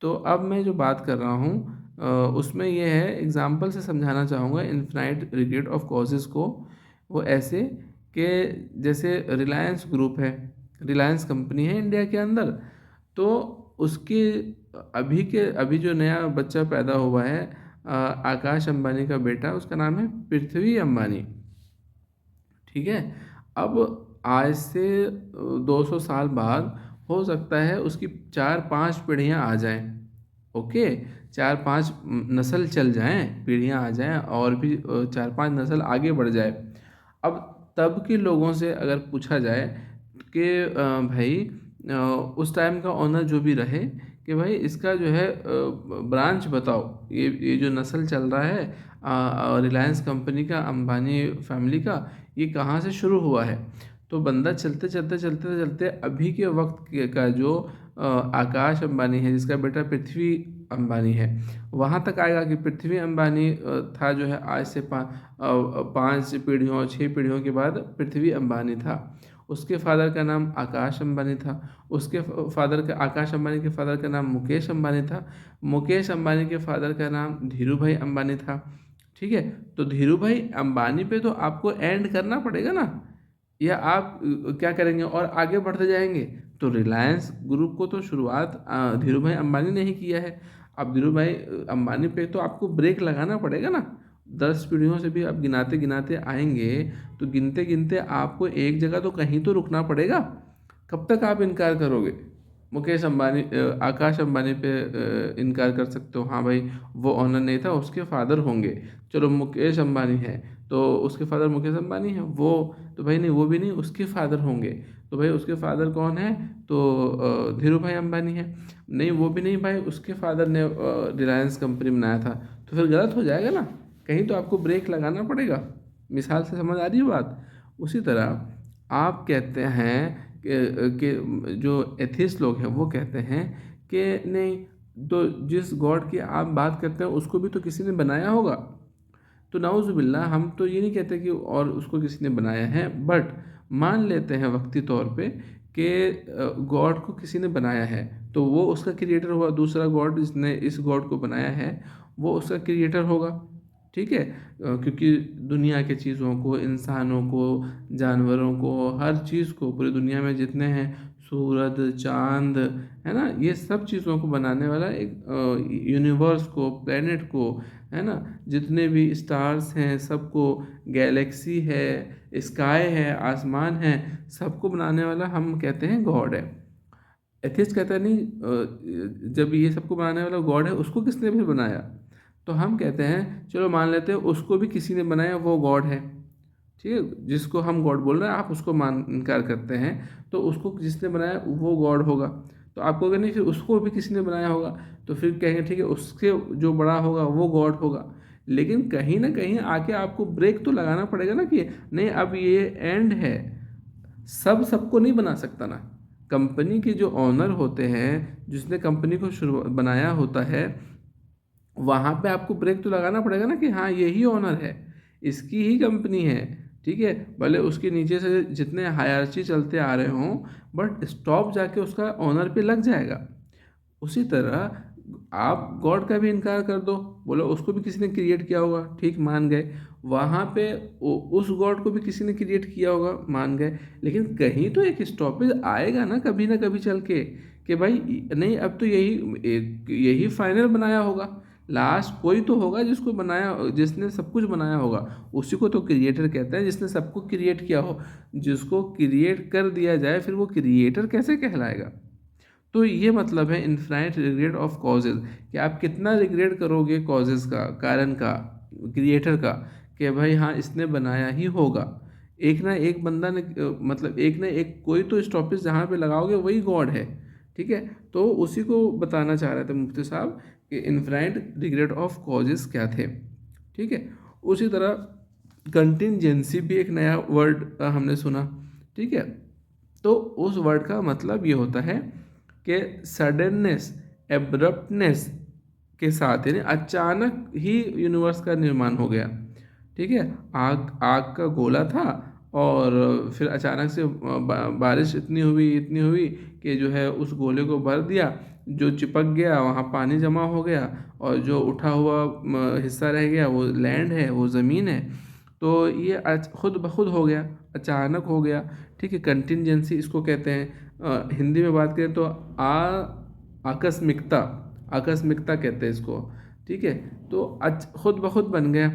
तो अब मैं जो बात कर रहा हूँ उसमें ये है, एग्जाम्पल से समझाना चाहूँगा इनफाइनाइट रिग्रेट ऑफ कॉजेज़ को। वो ऐसे कि जैसे रिलायंस ग्रुप है, रिलायंस कंपनी है इंडिया के अंदर। तो उसके अभी जो नया बच्चा पैदा हुआ है, आकाश अंबानी का बेटा, उसका नाम है पृथ्वी अंबानी। ठीक है। अब आज से 200 साल बाद हो सकता है उसकी 4-5 पीढ़ियाँ आ जाएं। ओके, 4-5 नस्ल चल जाएं, पीढ़ियाँ आ जाएं, और भी 4-5 नस्ल आगे बढ़ जाए। अब तब के लोगों से अगर पूछा जाए कि भाई उस टाइम का ओनर जो भी रहे, कि भाई इसका जो है ब्रांच बताओ, ये जो नस्ल चल रहा है रिलायंस कंपनी का, अंबानी फैमिली का, ये कहाँ से शुरू हुआ है। तो बंदा चलते चलते चलते चलते अभी के वक्त का जो आकाश अंबानी है, जिसका बेटा पृथ्वी अंबानी है, वहाँ तक आएगा कि पृथ्वी अंबानी था जो है, आज से 5 पीढ़ियों 6 पीढ़ियों के बाद पृथ्वी अंबानी था। उसके फादर का नाम आकाश अंबानी था। उसके फादर का, आकाश अंबानी के फादर का नाम मुकेश अंबानी था। मुकेश अंबानी के फादर का नाम धीरू भाई अंबानी था। ठीक है। तो धीरू भाई अंबानी पे तो आपको एंड करना पड़ेगा ना, या आप क्या करेंगे और आगे बढ़ते जाएंगे। तो रिलायंस ग्रुप को तो शुरुआत धीरू भाई अंबानी ने ही किया है। अब धीरू भाई अंबानी पे तो आपको ब्रेक लगाना पड़ेगा ना। 10 पीढ़ियों से भी आप गिनाते गिनाते आएंगे, तो गिनते गिनते आपको एक जगह तो कहीं तो रुकना पड़ेगा। कब तक आप इनकार करोगे। मुकेश अंबानी आकाश अंबानी पे इनकार कर सकते हो, हाँ भाई वो ऑनर नहीं था, उसके फादर होंगे। चलो मुकेश अंबानी है तो उसके फादर मुकेश अंबानी है, वो तो भाई नहीं, वो भी नहीं, उसके फादर होंगे। तो भाई उसके फादर कौन है, तो धीरू भाई अंबानी है। नहीं वो भी नहीं भाई, उसके फादर ने रिलायंस कंपनी बनाया था। तो फिर गलत हो जाएगा ना, कहीं तो आपको ब्रेक लगाना पड़ेगा। मिसाल से समझ आ रही है बात। उसी तरह आप कहते हैं कि जो एथिस्ट लोग हैं वो कहते हैं कि नहीं, तो जिस गॉड की आप बात करते हैं उसको भी तो किसी ने बनाया होगा। तो नाउज़ुबिल्लाह, हम तो ये नहीं कहते कि और उसको किसी ने बनाया है, बट मान लेते हैं वक्ती तौर पे कि गॉड को किसी ने बनाया है, तो वो उसका क्रिएटर हुआ। दूसरा गॉड जिसने इस गॉड को बनाया है वो उसका क्रिएटर होगा। ठीक है। क्योंकि दुनिया के चीज़ों को, इंसानों को, जानवरों को, हर चीज़ को, पूरी दुनिया में जितने हैं, सूरज, चांद, है ना, ये सब चीज़ों को बनाने वाला एक यूनिवर्स को, प्लेनेट को, है ना, जितने भी स्टार्स हैं सबको, गैलेक्सी है, स्काई है, आसमान है, सबको बनाने वाला हम कहते हैं गॉड है। एथिस्ट कहता है नहीं, जब ये सबको बनाने वाला गॉड है उसको किसने भी बनाया। तो हम कहते हैं चलो मान लेते हैं उसको भी किसी ने बनाया, वो गॉड है। ठीक है, जिसको हम गॉड बोल रहे हैं आप उसको मान इनकार करते हैं, तो उसको जिसने बनाया वो गॉड होगा। तो आपको अगर नहीं, फिर उसको भी किसी ने बनाया होगा, तो फिर कहेंगे ठीक है उसके जो बड़ा होगा वो गॉड होगा। लेकिन कहीं ना कहीं आके आपको ब्रेक तो लगाना पड़ेगा ना, कि नहीं अब ये एंड है। सब सबको नहीं बना सकता ना। कंपनी के जो ऑनर होते हैं, जिसने कंपनी को शुरू बनाया होता है, वहाँ पे आपको ब्रेक तो लगाना पड़ेगा ना, कि हाँ यही ओनर है, इसकी ही कंपनी है। ठीक है, भले उसके नीचे से जितने हायरार्ची चलते आ रहे हों, बट स्टॉप जाके उसका ओनर पे लग जाएगा। उसी तरह आप गॉड का भी इनकार कर दो, बोलो उसको भी किसी ने क्रिएट किया होगा, ठीक मान गए। वहाँ पे उस गॉड को भी किसी ने क्रिएट किया होगा, मान गए। लेकिन कहीं तो एक स्टॉपेज आएगा ना कभी चल के, कि भाई नहीं अब तो यही फाइनल बनाया होगा। लास्ट कोई तो होगा जिसको बनाया, जिसने सब कुछ बनाया होगा। उसी को तो क्रिएटर कहते हैं, जिसने सबको क्रिएट किया हो। जिसको क्रिएट कर दिया जाए फिर वो क्रिएटर कैसे कहलाएगा। तो ये मतलब है इन्फिनाइट रिग्रेट ऑफ कॉजेज, कि आप कितना रिग्रेट करोगे कॉजेज का, कारण का, क्रिएटर का, कि भाई हाँ इसने बनाया ही होगा। एक ना एक बंदा ने मतलब एक ना एक कोई तो स्टॉपेज जहाँ पे लगाओगे वही गॉड है। ठीक है। तो उसी को बताना चाह रहे थे मुफ्ती साहब कि इन्फिनाइट रिग्रेट ऑफ कॉजेज क्या थे। ठीक है। उसी तरह कंटिजेंसी भी एक नया वर्ड हमने सुना। ठीक है। तो उस वर्ड का मतलब ये होता है कि सडननेस, एब्रप्टनेस के साथ, यानी अचानक ही यूनिवर्स का निर्माण हो गया। ठीक है। आग आग का गोला था, और फिर अचानक से बारिश इतनी हुई कि जो है उस गोले को भर दिया, जो चिपक गया वहाँ पानी जमा हो गया, और जो उठा हुआ हिस्सा रह गया वो लैंड है, वो ज़मीन है। तो ये खुद ब खुद हो गया, अचानक हो गया। ठीक है, कंटिंजेंसी इसको कहते हैं। हिंदी में बात करें तो आकस्मिकता, आकस्मिकता कहते हैं इसको। ठीक है, तो खुद ब खुद बन गया।